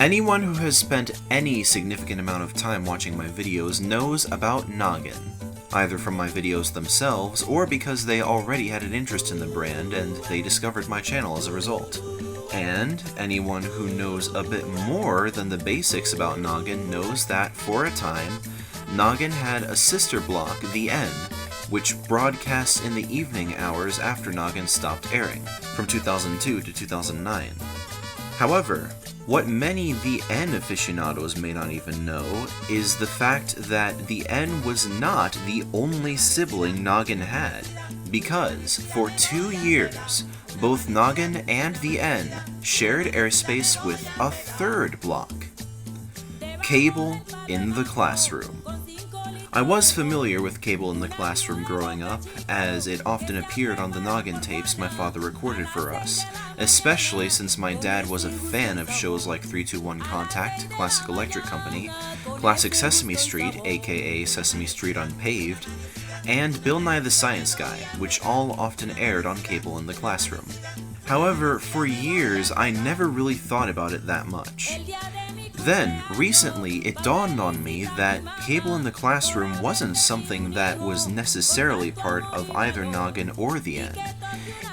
Anyone who has spent any significant amount of time watching my videos knows about Noggin, either from my videos themselves or because they already had an interest in the brand and they discovered my channel as a result. And anyone who knows a bit more than the basics about Noggin knows that, for a time, Noggin had a sister block, The N, which broadcasts in the evening hours after Noggin stopped airing, from 2002 to 2009. However, what many The N aficionados may not even know is the fact that The N was not the only sibling Noggin had, because for 2 years, both Noggin and The N shared airspace with a third block, Cable in the Classroom. I was familiar with Cable in the Classroom growing up, as it often appeared on the Noggin tapes my father recorded for us, especially since my dad was a fan of shows like 321 Contact, Classic Electric Company, Classic Sesame Street, aka Sesame Street Unpaved, and Bill Nye the Science Guy, which all often aired on Cable in the Classroom. However, for years I never really thought about it that much. Then, recently, it dawned on me that Cable in the Classroom wasn't something that was necessarily part of either Noggin or The N.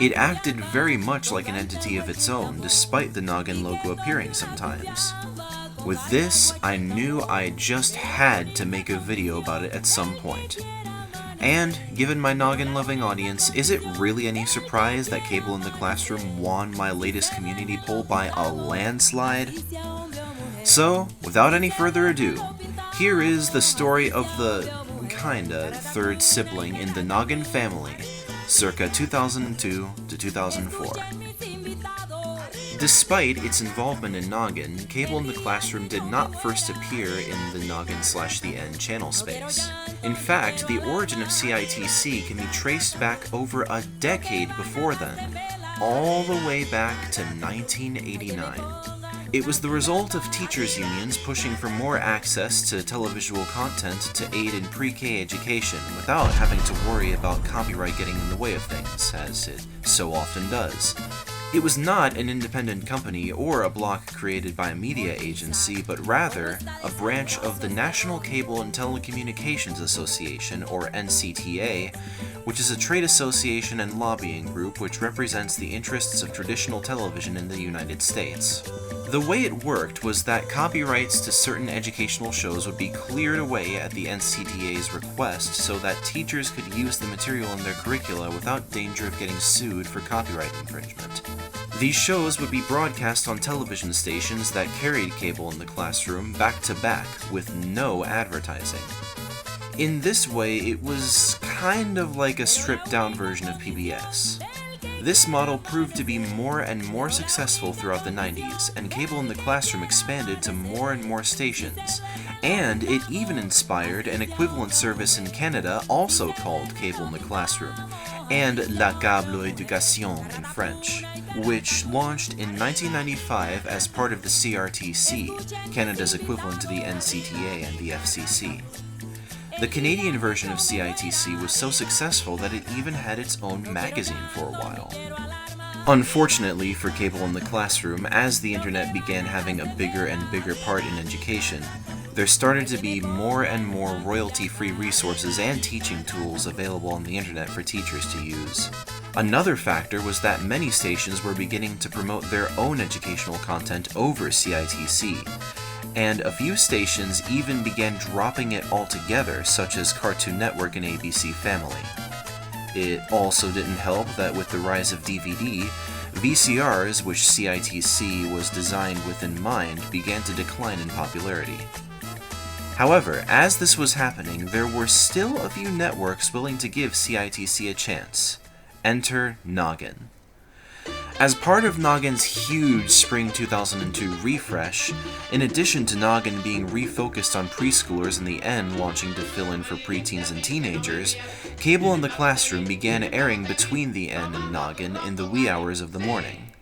It acted very much like an entity of its own, despite the Noggin logo appearing sometimes. With this, I knew I just had to make a video about it at some point. And, given my Noggin-loving audience, is it really any surprise that Cable in the Classroom won my latest community poll by a landslide? So, without any further ado, here is the story of the, kinda, third sibling in the Noggin family, circa 2002 to 2004. Despite its involvement in Noggin, Cable in the Classroom did not first appear in the Noggin/The N channel space. In fact, the origin of CITC can be traced back over a decade before then, all the way back to 1989. It was the result of teachers' unions pushing for more access to televisual content to aid in pre-K education without having to worry about copyright getting in the way of things, as it so often does. It was not an independent company or a block created by a media agency, but rather a branch of the National Cable and Telecommunications Association, or NCTA, which is a trade association and lobbying group which represents the interests of traditional television in the United States. The way it worked was that copyrights to certain educational shows would be cleared away at the NCTA's request so that teachers could use the material in their curricula without danger of getting sued for copyright infringement. These shows would be broadcast on television stations that carried Cable in the Classroom back to back with no advertising. In this way, it was kind of like a stripped-down version of PBS. This model proved to be more and more successful throughout the 90s, and Cable in the Classroom expanded to more and more stations, and it even inspired an equivalent service in Canada also called Cable in the Classroom, and La Cable Éducation in French, which launched in 1995 as part of the CRTC, Canada's equivalent to the NCTA and the FCC. The Canadian version of CITC was so successful that it even had its own magazine for a while. Unfortunately for Cable in the Classroom, as the internet began having a bigger and bigger part in education, there started to be more and more royalty-free resources and teaching tools available on the internet for teachers to use. Another factor was that many stations were beginning to promote their own educational content over CITC, and a few stations even began dropping it altogether, such as Cartoon Network and ABC Family. It also didn't help that with the rise of DVD, VCRs, which CITC was designed with in mind, began to decline in popularity. However, as this was happening, there were still a few networks willing to give CITC a chance. Enter Noggin. As part of Noggin's huge Spring 2002 refresh, in addition to Noggin being refocused on preschoolers and The N launching to fill in for preteens and teenagers, Cable in the Classroom began airing between The N and Noggin in the wee hours of the morning.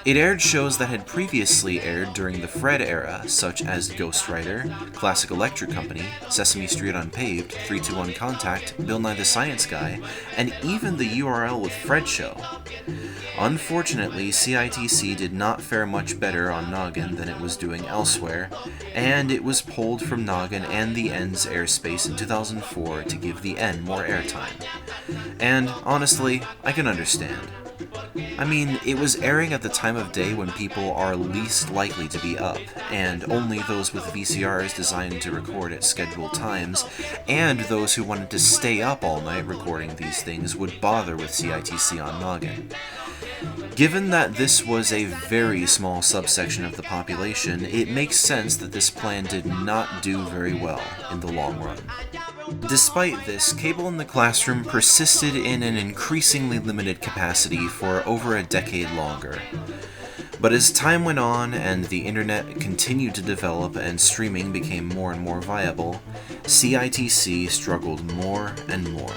It aired shows that had previously aired during the Fred era, such as Ghost Rider, Classic Electric Company, Sesame Street Unpaved, 321 Contact, Bill Nye the Science Guy, and even the URL with Fred show. Unfortunately, CITC did not fare much better on Noggin than it was doing elsewhere, and it was pulled from Noggin and the N's airspace in 2004 to give the N more airtime. And honestly, I can understand. I mean, it was airing at the time of day when people are least likely to be up, and only those with VCRs designed to record at scheduled times, and those who wanted to stay up all night recording these things would bother with CITC on Noggin. Given that this was a very small subsection of the population, it makes sense that this plan did not do very well in the long run. Despite this, cable in the classroom persisted in an increasingly limited capacity for over a decade longer. But as time went on and the internet continued to develop and streaming became more and more viable, CITC struggled more and more.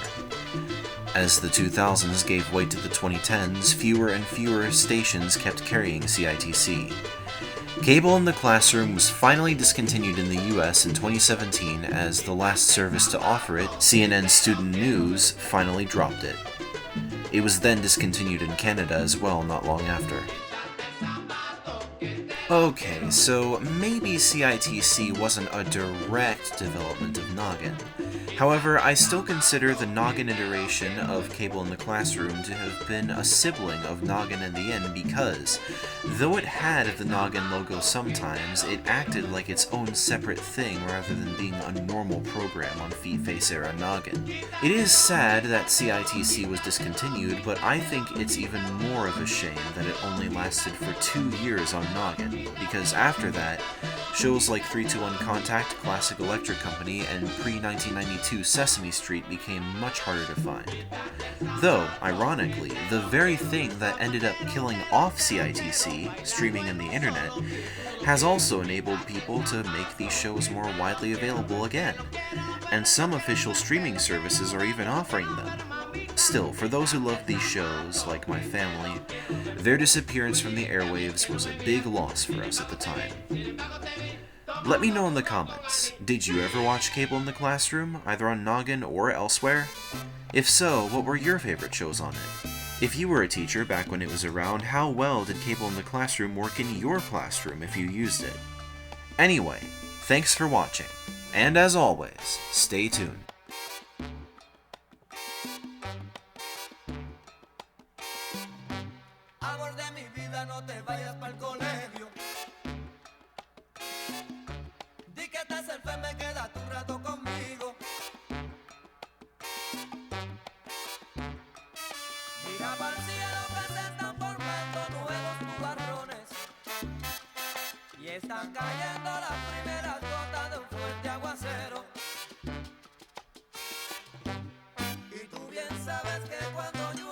As the 2000s gave way to the 2010s, fewer and fewer stations kept carrying CITC. Cable in the classroom was finally discontinued in the US in 2017 as the last service to offer it, CNN Student News, finally dropped it. It was then discontinued in Canada as well not long after. Okay, so maybe CITC wasn't a direct development of Noggin. However, I still consider the Noggin iteration of Cable in the Classroom to have been a sibling of Noggin and the N because, though it had the Noggin logo sometimes, it acted like its own separate thing rather than being a normal program on Face era Noggin. It is sad that CITC was discontinued, but I think it's even more of a shame that it only lasted for 2 years on Noggin, because after that, shows like 321 Contact, Classic Electric Company, and pre-1992 Sesame Street became much harder to find. Though, ironically, the very thing that ended up killing off CITC, streaming and the internet, has also enabled people to make these shows more widely available again, and some official streaming services are even offering them. Still, for those who love these shows, like my family, their disappearance from the airwaves was a big loss for us at the time. Let me know in the comments, did you ever watch Cable in the Classroom, either on Noggin or elsewhere? If so, what were your favorite shows on it? If you were a teacher back when it was around, how well did Cable in the Classroom work in your classroom if you used it? Anyway, thanks for watching, and as always, stay tuned. Amor de mi vida, no te vayas pa'l colegio. Di que estás enferma y quédate un rato conmigo. Mira pa'l cielo que se están formando nuevos nubarrones y están cayendo las primeras gotas de un fuerte aguacero. Y tú bien sabes que cuando llueve